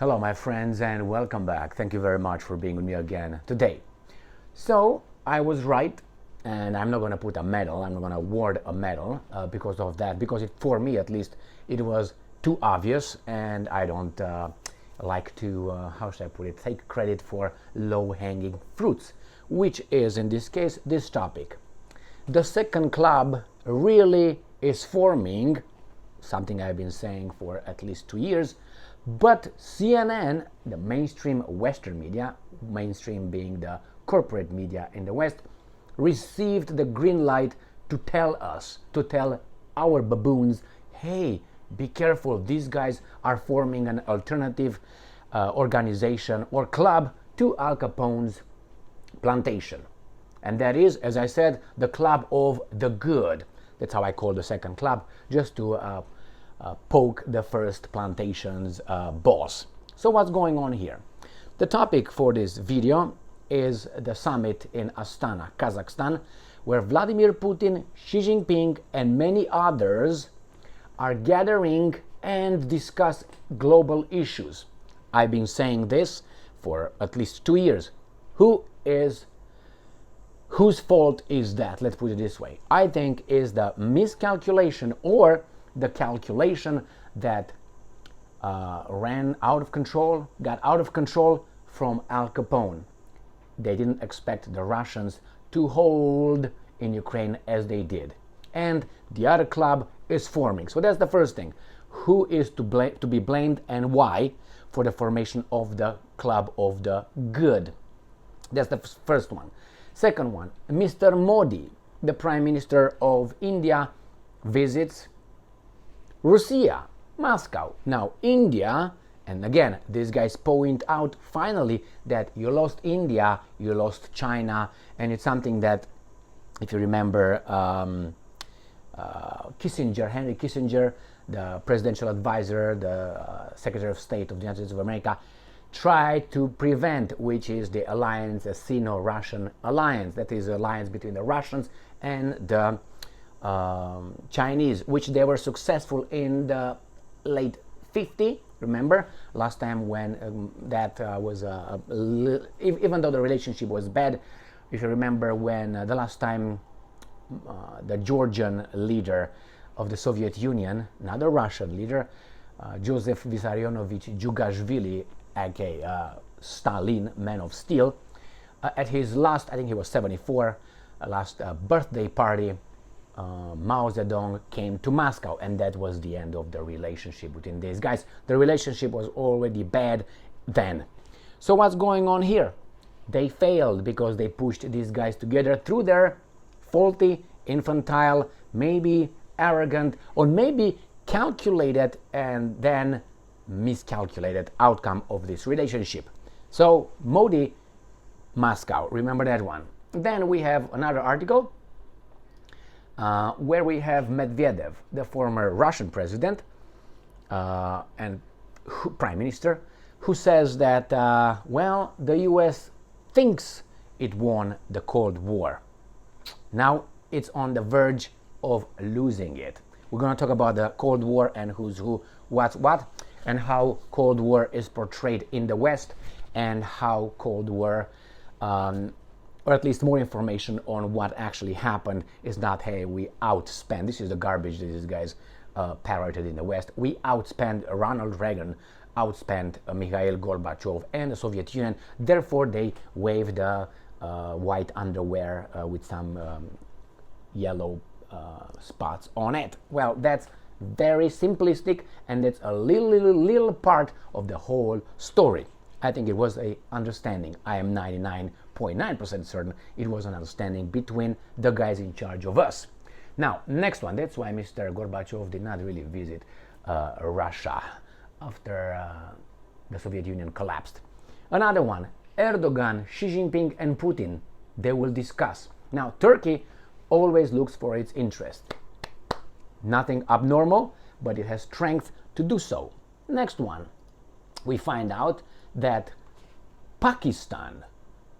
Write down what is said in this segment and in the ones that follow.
Hello my friends and welcome back. Thank you very much for being with me again today. So I was right, and I'm not going to put a medal, I'm not going to award a medal because of that, because for me at least it was too obvious, and I don't like to, how should I put it, take credit for low-hanging fruits, which is in this case this topic. The second club really is forming, something I've been saying for at least 2 years, but CNN, the mainstream Western media, mainstream being the corporate media in the West, received the green light to tell us, to tell our baboons, hey, be careful, these guys are forming an alternative organization or club to Al Capone's plantation. And that is, as I said, the club of the good. That's how I call the second club, just to poke the first plantation's boss. So what's going on here? The topic for this video is the summit in Astana, Kazakhstan, where Vladimir Putin, Xi Jinping, and many others are gathering and discuss global issues. I've been saying this for at least 2 years. Whose fault is that? Let's put it this way. I think is the miscalculation or the calculation that ran out of control, got out of control from Al Capone. They didn't expect the Russians to hold in Ukraine as they did. And the other club is forming. So that's the first thing. Who is to be blamed and why for the formation of the club of the good? That's the first one. Second one, Mr. Modi, the Prime Minister of India, visits Russia, Moscow. Now, India, and again, these guys point out finally that you lost India, you lost China, and it's something that, if you remember, Kissinger, Henry Kissinger, the presidential advisor, the Secretary of State of the United States of America, tried to prevent, which is the alliance, the Sino-Russian alliance, that is the alliance between the Russians and the Chinese, which they were successful in the late 50s. Remember last time when that was even though the relationship was bad, if you remember when the last time the Georgian leader of the Soviet Union, another Russian leader, Joseph Vissarionovich Djugashvili, aka Stalin, Man of Steel, at his last, I think he was 74, last birthday party, Mao Zedong came to Moscow, and that was the end of the relationship between these guys. The relationship was already bad then. So what's going on here? They failed because they pushed these guys together through their faulty, infantile, maybe arrogant, or maybe calculated and then miscalculated outcome of this relationship. So Modi, Moscow, remember that one. Then we have another article where we have Medvedev, the former Russian president and prime minister, who says that, well, the US thinks it won the Cold War. Now it's on the verge of losing it. We're going to talk about the Cold War and who's who, what's what, and how Cold War is portrayed in the West, and how Cold War, or at least more information on what actually happened, is not, hey, we outspent, this is the garbage that these guys parroted in the West, we outspent Ronald Reagan, outspent Mikhail Gorbachev and the Soviet Union, therefore they waved the white underwear with some yellow spots on it. Well, that's very simplistic, and that's a little part of the whole story. I think it was a understanding. I am 99.9% certain it was an understanding between the guys in charge of us. Now, next one. That's why Mr. Gorbachev did not really visit Russia after the Soviet Union collapsed. Another one. Erdogan, Xi Jinping, and Putin. They will discuss. Now, Turkey always looks for its interest. Nothing abnormal, but it has strength to do so. Next one. We find out that Pakistan,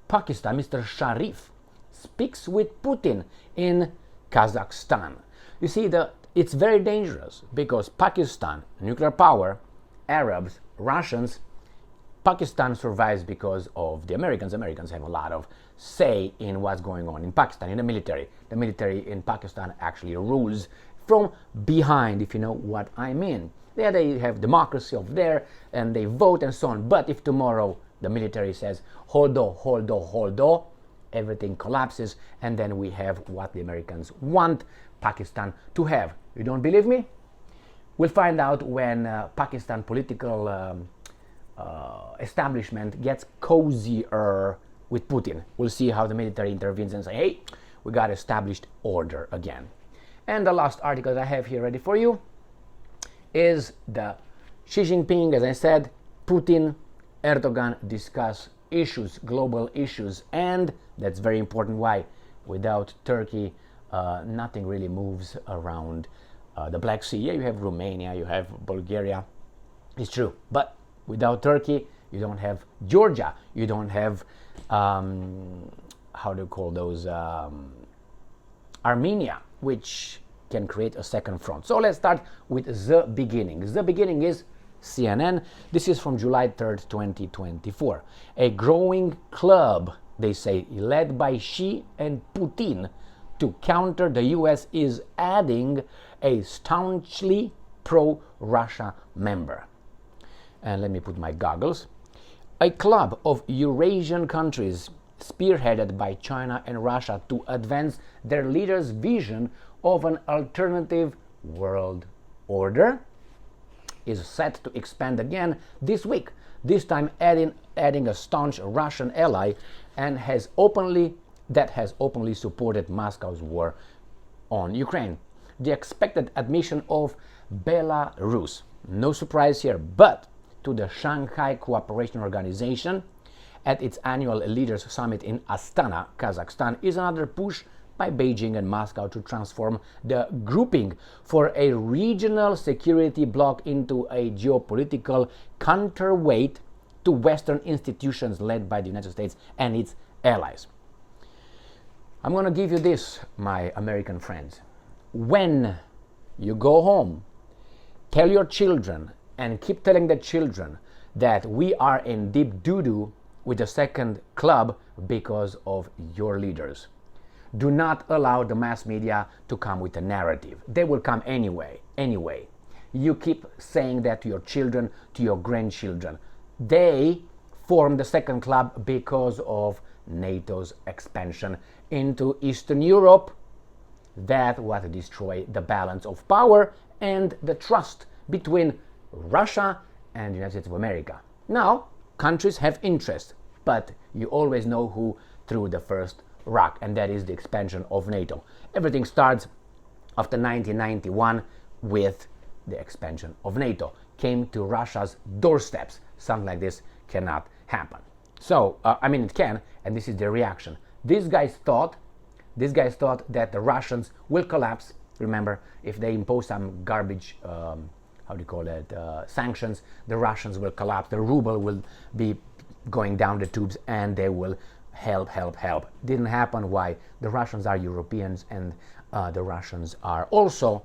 Mr. Sharif, speaks with Putin in Kazakhstan. You see, it's very dangerous because Pakistan, nuclear power, Arabs, Russians, Pakistan survives because of the Americans. Americans have a lot of say in what's going on in Pakistan, in the military. The military in Pakistan actually rules from behind, if you know what I mean. There they have democracy over there and they vote and so on. But if tomorrow the military says, hold on, everything collapses, and then we have what the Americans want Pakistan to have. You don't believe me? We'll find out when Pakistan political establishment gets cozier with Putin. We'll see how the military intervenes and say, hey, we got established order again. And the last article that I have here ready for you is the Xi Jinping, as I said, Putin, Erdogan discuss issues, global issues, and that's very important. Why? Without Turkey, nothing really moves around the Black Sea. Yeah, you have Romania, you have Bulgaria, it's true, but without Turkey, you don't have Georgia, you don't have, how do you call those, Armenia, which can create a second front. So let's start with the beginning. The beginning is CNN. This is from July 3rd, 2024. A growing club, they say, led by Xi and Putin to counter the US is adding a staunchly pro-Russia member. And let me put my goggles. A club of Eurasian countries spearheaded by China and Russia to advance their leaders' vision of an alternative world order is set to expand again this week, this time adding a staunch Russian ally and has openly supported Moscow's war on Ukraine. The expected admission of Belarus, no surprise here, but to the Shanghai Cooperation Organization at its annual Leaders Summit in Astana, Kazakhstan, is another push by Beijing and Moscow to transform the grouping for a regional security bloc into a geopolitical counterweight to Western institutions led by the United States and its allies. I'm going to give you this, my American friends. When you go home, tell your children and keep telling the children that we are in deep doo-doo with the second club because of your leaders. Do not allow the mass media to come with a narrative. They will come anyway. You keep saying that to your children, to your grandchildren. They formed the second club because of NATO's expansion into Eastern Europe. That would destroy the balance of power and the trust between Russia and the United States of America. Now, countries have interest, but you always know who threw the first rock, and that is the expansion of NATO. Everything starts after 1991 with the expansion of NATO. Came to Russia's doorsteps. Something like this cannot happen. So, it can, and this is the reaction. These guys thought that the Russians will collapse. Remember, if they impose some garbage, sanctions, the Russians will collapse. The ruble will be going down the tubes, and they will help. Didn't happen. Why? The Russians are Europeans, and the Russians are also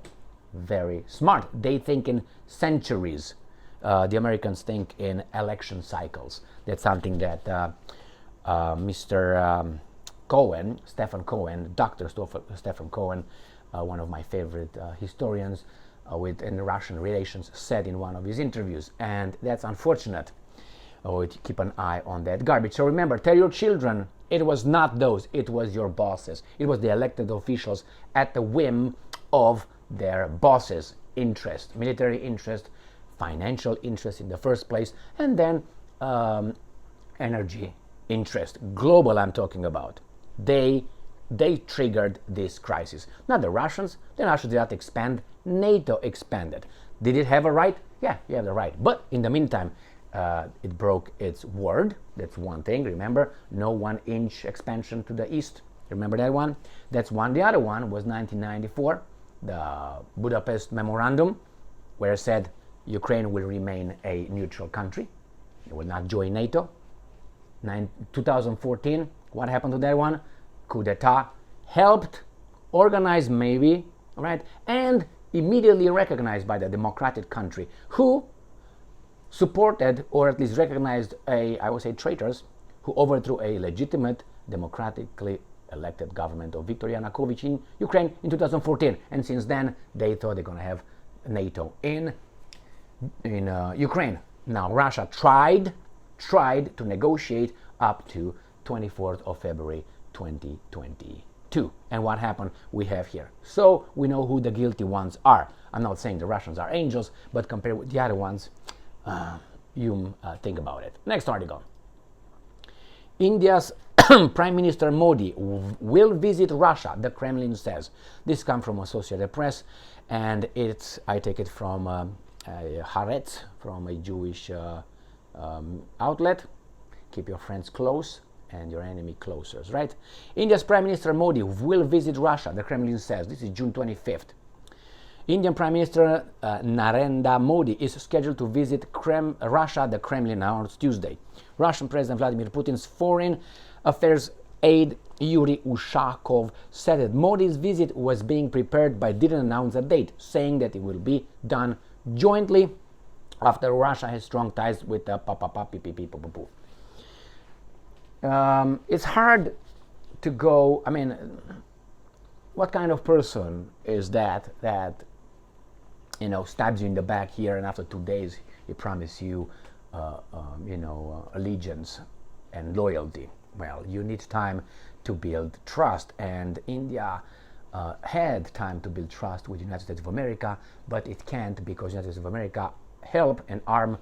very smart. They think in centuries. The Americans think in election cycles. That's something that Mr. Cohen, Stephen Cohen, Dr. Stephen Cohen, one of my favorite historians in Russian relations, said in one of his interviews. And that's unfortunate. Keep an eye on that garbage. So remember, tell your children it was not those, it was your bosses. It was the elected officials at the whim of their bosses' interest, military interest, financial interest in the first place, and then energy interest, global I'm talking about. They triggered this crisis. Not the Russians. The Russians did not expand. NATO expanded. Did it have a right? Yeah, you have the right. But in the meantime, it broke its word. That's one thing. Remember, no 1 inch expansion to the east. Remember that one? That's one. The other one was 1994, the Budapest Memorandum, where it said Ukraine will remain a neutral country. It will not join NATO. 2014, what happened to that one? Coup d'etat, helped, organized maybe, right? And immediately recognized by the democratic country who supported or at least recognized I would say, traitors who overthrew a legitimate, democratically elected government of Viktor Yanukovych in Ukraine in 2014. And since then, they thought they're going to have NATO in Ukraine. Now, Russia tried to negotiate up to 24th of February 2022. And what happened, we have here. So we know who the guilty ones are. I'm not saying the Russians are angels, but compared with the other ones, you think about it. Next article. India's Prime Minister Modi will visit Russia, the Kremlin says. This comes from Associated Press, and I take it from Haaretz, from a Jewish outlet. Keep your friends close and your enemy closer, right? India's Prime Minister Modi will visit Russia, the Kremlin says. This is June 25th. Indian Prime Minister Narendra Modi is scheduled to visit Russia, the Kremlin, on Tuesday. Russian President Vladimir Putin's Foreign Affairs aide Yuri Ushakov said that Modi's visit was being prepared but didn't announce a date, saying that it will be done jointly after Russia has strong ties with the It's hard to go, I mean, what kind of person is that stabs you in the back here, and after 2 days he promises you allegiance and loyalty? Well, you need time to build trust, and India had time to build trust with the United States of America, but it can't because the United States of America help and arm,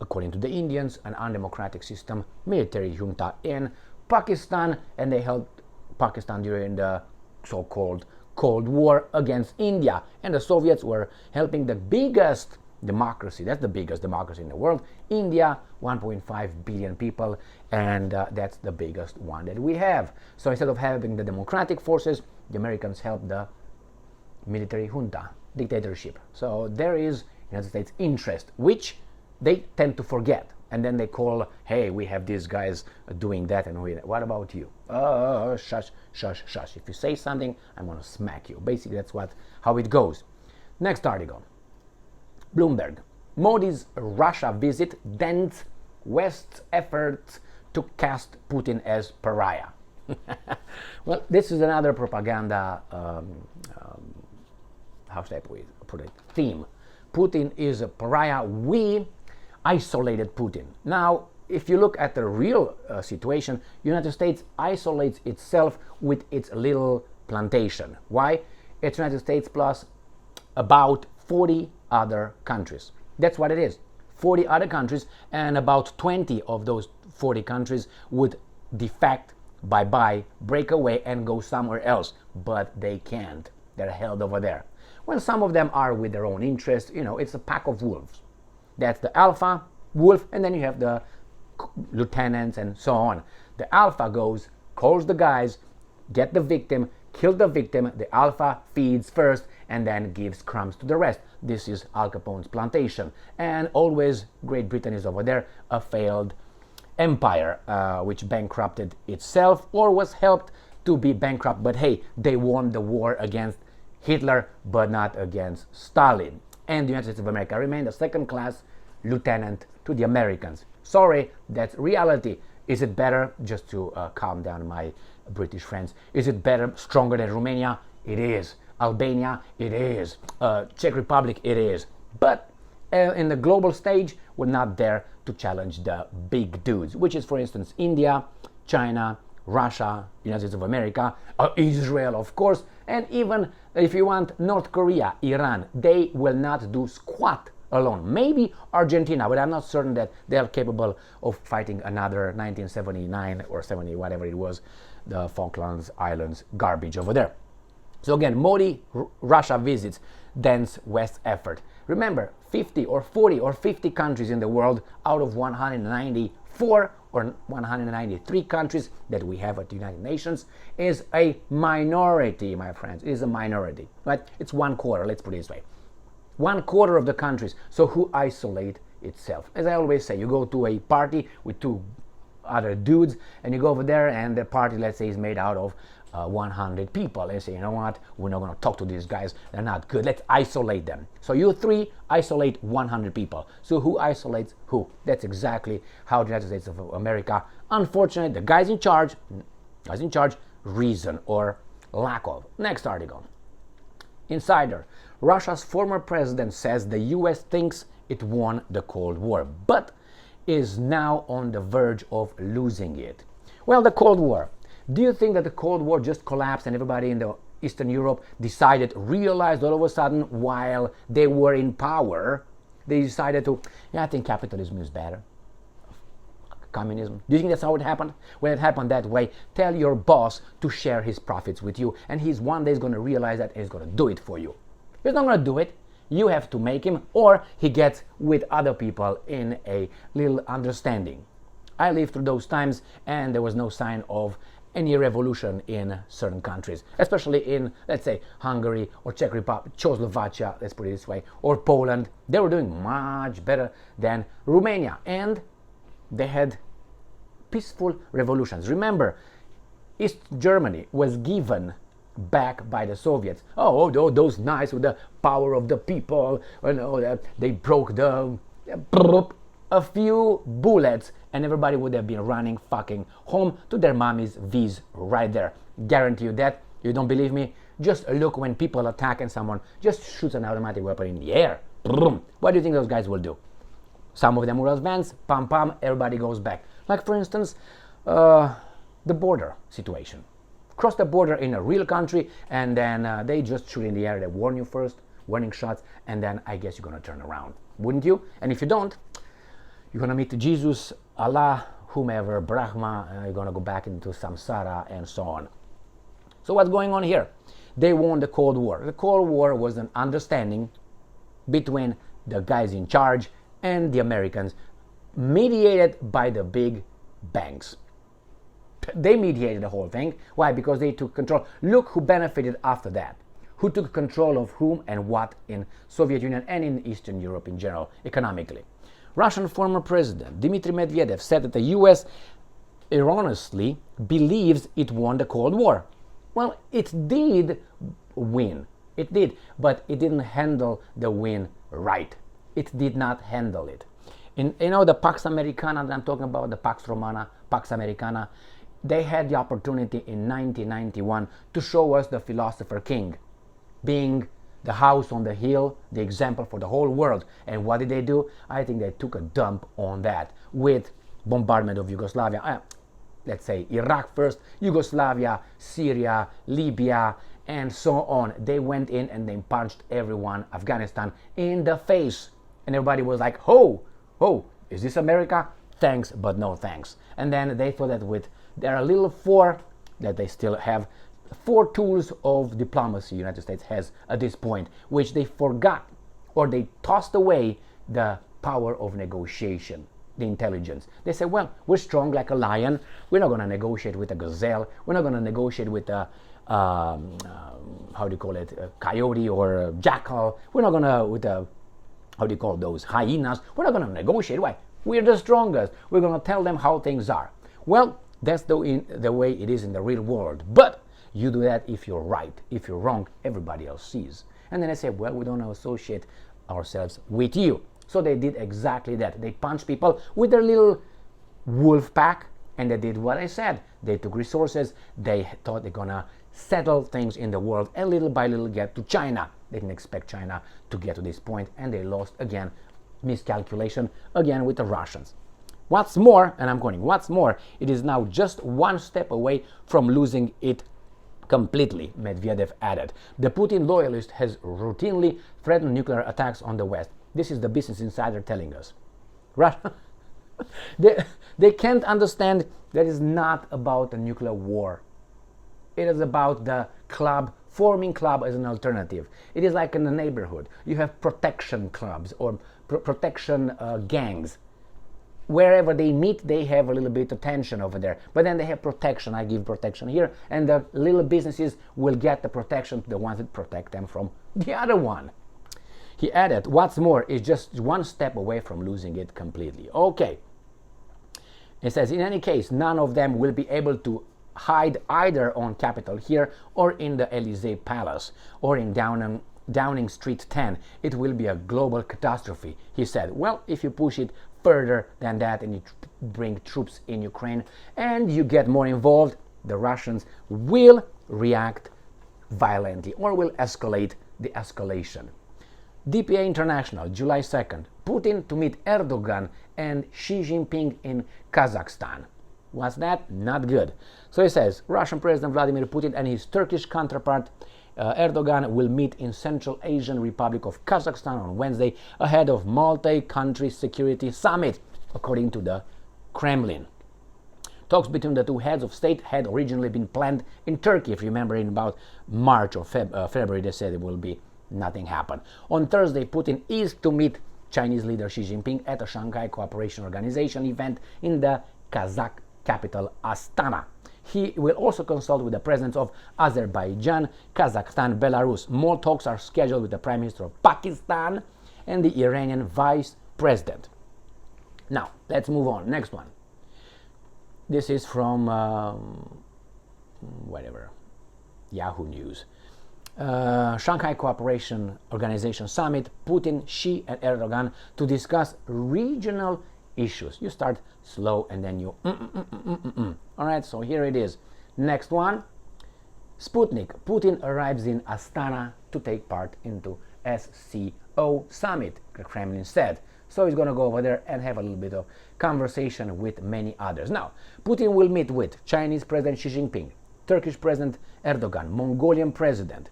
according to the Indians, an undemocratic system, military junta in Pakistan, and they helped Pakistan during the so-called Cold War against India. And the Soviets were helping the biggest democracy, that's the biggest democracy in the world, India, 1.5 billion people, and that's the biggest one that we have. So instead of having the democratic forces, the Americans helped the military junta, dictatorship. So there is United States interest, which they tend to forget. And then they call, hey, we have these guys doing that, and what about you? Shush, shush, shush. If you say something, I'm going to smack you. Basically, that's how it goes. Next article. Bloomberg. Modi's Russia visit dents West's efforts to cast Putin as pariah. Well, this is another propaganda, how should I put it, theme. Putin is a pariah. We isolated Putin. Now, if you look at the real situation, United States isolates itself with its little plantation. Why? It's United States plus about 40 other countries. That's what it is. 40 other countries, and about 20 of those 40 countries would defect, bye-bye, break away and go somewhere else. But they can't. They're held over there. Well, some of them are with their own interest. It's a pack of wolves. That's the alpha wolf, and then you have the lieutenants and so on. The alpha goes, calls the guys, get the victim, kill the victim. The alpha feeds first and then gives crumbs to the rest. This is Al Capone's plantation. And always Great Britain is over there, a failed empire which bankrupted itself or was helped to be bankrupt. But hey, they won the war against Hitler, but not against Stalin. And the United States of America remained a second-class lieutenant to the Americans. Sorry, that's reality. Is it better, just to calm down my British friends, is it better, stronger than Romania? It is. Albania? It is. Czech Republic? It is. But in the global stage, we're not there to challenge the big dudes, which is, for instance, India, China, Russia, United States of America, Israel, of course, and even, if you want, North Korea, Iran. They will not do squat alone. Maybe Argentina, but I'm not certain that they are capable of fighting another 1979 or 70, whatever it was, the Falklands Islands garbage over there. So again, Modi, Russia visits, dense West effort. Remember, 50 or 40 or 50 countries in the world out of 194 or 193 countries that we have at the United Nations is a minority, my friends. It is a minority, right? It's 1/4, let's put it this way. 1/4 of the countries. So who isolate itself? As I always say, you go to a party with two other dudes and you go over there and the party, let's say, is made out of 100 people and say, you know what, we're not going to talk to these guys, they're not good, let's isolate them. So you three isolate 100 people. So who isolates who? That's exactly how the United States of America, unfortunately, the guys in charge, reason or lack of. Next article. Insider. Russia's former president says the US thinks it won the Cold War, but is now on the verge of losing it. Well, the Cold War. Do you think that the Cold War just collapsed and everybody in the Eastern Europe realized all of a sudden while they were in power, they decided to, yeah, I think capitalism is better. Communism. Do you think that's how it happened? When it happened that way, tell your boss to share his profits with you, and he's one day going to realize that and he's going to do it for you. He's not going to do it. You have to make him, or he gets with other people in a little understanding. I lived through those times, and there was no sign of any revolution in certain countries, especially in, let's say, Hungary or Czech Republic, Czechoslovakia, let's put it this way, or Poland. They were doing much better than Romania, and they had peaceful revolutions. Remember, East Germany was given back by the Soviets. Oh, those nice with the power of the people. They broke a few bullets, and everybody would have been running fucking home to their mommy's V's right there. Guarantee you that. You don't believe me? Just look when people attack and someone just shoots an automatic weapon in the air. What do you think those guys will do? Some of them will advance, pam pam, everybody goes back. Like for instance, the border situation. Cross the border in a real country, and then they just shoot in the air. They warn you first, warning shots, and then I guess you're gonna turn around, wouldn't you? And if you don't, you're gonna meet Jesus, Allah, whomever, Brahma, and you're gonna go back into samsara and so on. So what's going on here? They won the Cold War. The Cold War was an understanding between the guys in charge and the Americans, mediated by the big banks. They mediated the whole thing. Why? Because they took control. Look who benefited after that. Who took control of whom and what in Soviet Union and in Eastern Europe in general, economically. Russian former president Dmitry Medvedev said that the US erroneously believes it won the Cold War. Well, it did win. It did, but it didn't handle the win right. It did not handle it. The Pax Americana that I'm talking about, the Pax Romana, Pax Americana, they had the opportunity in 1991 to show us the philosopher king, being the house on the hill, the example for the whole world. And what did they do? I think they took a dump on that with bombardment of Yugoslavia. Let's say Iraq first, Yugoslavia, Syria, Libya, and so on. They went in and they punched everyone, Afghanistan, in the face. And everybody was like, oh, is this America? Thanks, but no thanks. And then they thought that with their little four, that they still have 4 tools of diplomacy United States has at this point, which they forgot or they tossed away the power of negotiation, the intelligence. They said, well, we're strong like a lion. We're not going to negotiate with a gazelle. We're not going to negotiate with a, a coyote or a jackal. We're not going to, with a, those hyenas. We're not going to negotiate. Why? We're the strongest. We're going to tell them how things are. Well, that's the way it is in the real world. But you do that if you're right. If you're wrong, everybody else sees. And then I say, well, we don't associate ourselves with you. So they did exactly that. They punched people with their little wolf pack, and they did what I said. They took resources. They thought they're going to settle things in the world and little by little get to China. They didn't expect China to get to this point, and they lost again. Miscalculation again with the Russians. What's more, and I'm quoting, what's more, it is now just one step away from losing it completely, Medvedev added. The Putin loyalist has routinely threatened nuclear attacks on the West. This is the Business Insider telling us. Russia, they can't understand that it's not about a nuclear war. It is about the club, forming club as an alternative. It is like in the neighborhood. You have protection clubs or protection gangs. Wherever they meet, they have a little bit of tension over there. But then they have protection. I give protection here. And the little businesses will get the protection to the ones that protect them from the other one. He added, what's more, is just one step away from losing it completely. Okay. It says, in any case, none of them will be able to hide either on Capitol here or in the Elysee Palace or in Downing Street 10. It will be a global catastrophe, he said. Well, if you push it further than that and you bring troops in Ukraine and you get more involved, the Russians will react violently or will escalate the escalation. DPA International, July 2nd. Putin to meet Erdogan and Xi Jinping in Kazakhstan. What's that? Not good. So he says, Russian President Vladimir Putin and his Turkish counterpart Erdogan will meet in Central Asian Republic of Kazakhstan on Wednesday ahead of multi-country security summit, according to the Kremlin. Talks between the two heads of state had originally been planned in Turkey. If you remember, in about March or February, they said it will be nothing happened. On Thursday, Putin is to meet Chinese leader Xi Jinping at a Shanghai Cooperation Organization event in the Kazakh capital Astana. He will also consult with the presidents of Azerbaijan, Kazakhstan, Belarus. More talks are scheduled with the Prime Minister of Pakistan and the Iranian Vice President. Now, let's move on. Next one. This is from Yahoo News. Shanghai Cooperation Organization Summit, Putin, Xi and Erdogan to discuss regional issues. You start slow and then you All right, so here it is. Next one. Sputnik. Putin arrives in Astana to take part into SCO Summit, the Kremlin said. So he's going to go over there and have a little bit of conversation with many others. Now, Putin will meet with Chinese President Xi Jinping, Turkish President Erdogan, Mongolian President,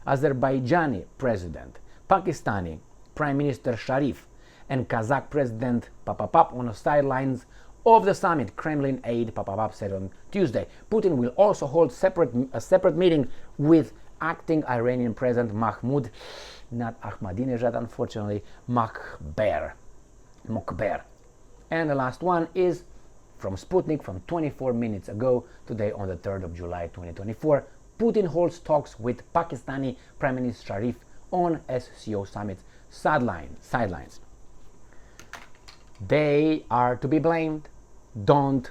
Azerbaijani President, Pakistani Prime Minister Sharif, and Kazakh President Papapap on the sidelines of the summit, Kremlin aide Papapap said on Tuesday. Putin will also hold a separate meeting with acting Iranian President Mahmoud, not Ahmadinejad, unfortunately, Mokhber. And the last one is from Sputnik from 24 minutes ago, today on the 3rd of July 2024. Putin holds talks with Pakistani Prime Minister Sharif on SCO Summit's sidelines. They are to be blamed. Don't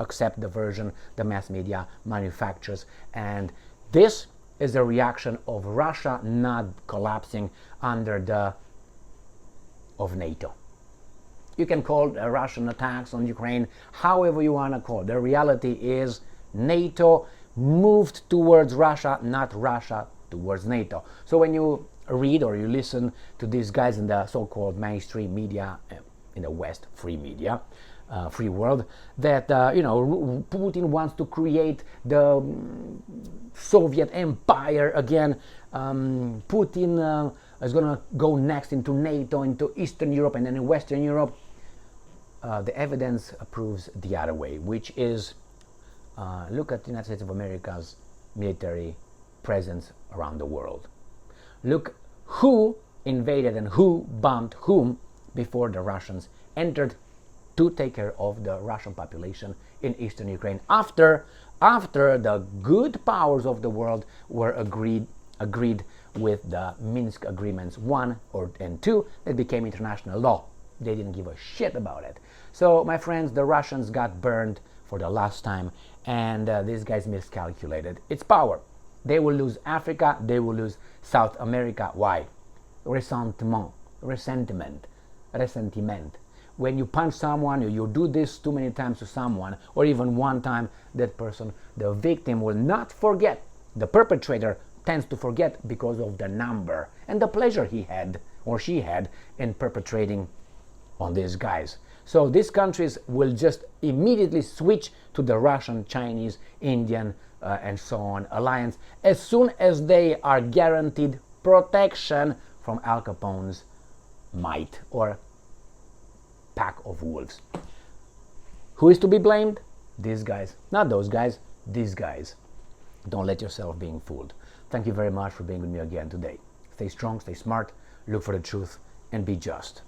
accept the version the mass media manufactures. And this is a reaction of Russia not collapsing under of NATO. You can call Russian attacks on Ukraine however you want to call it. The reality is NATO moved towards Russia, not Russia towards NATO. So when you read or you listen to these guys in the so-called mainstream media, in the West, free media, free world, that Putin wants to create the Soviet Empire again. Putin is going to go next into NATO, into Eastern Europe, and then in Western Europe. The evidence proves the other way, which is look at the United States of America's military presence around the world. Look who invaded and who bombed whom before the Russians entered to take care of the Russian population in eastern Ukraine after the good powers of the world were agreed with the Minsk agreements 1 and 2 that became international law. They didn't give a shit about it. So my friends, the Russians got burned for the last time, and these guys miscalculated its power. They will lose Africa, they will lose South America. Why? Resentment. When you punch someone, or you do this too many times to someone, or even one time, that person, the victim, will not forget. The perpetrator tends to forget because of the number and the pleasure he had or she had in perpetrating on these guys. So these countries will just immediately switch to the Russian, Chinese, Indian, and so on alliance as soon as they are guaranteed protection from Al Capone's might or pack of wolves. Who is to be blamed? These guys. Not those guys, these guys. Don't let yourself being fooled. Thank you very much for being with me again today. Stay strong, stay smart, look for the truth, and be just.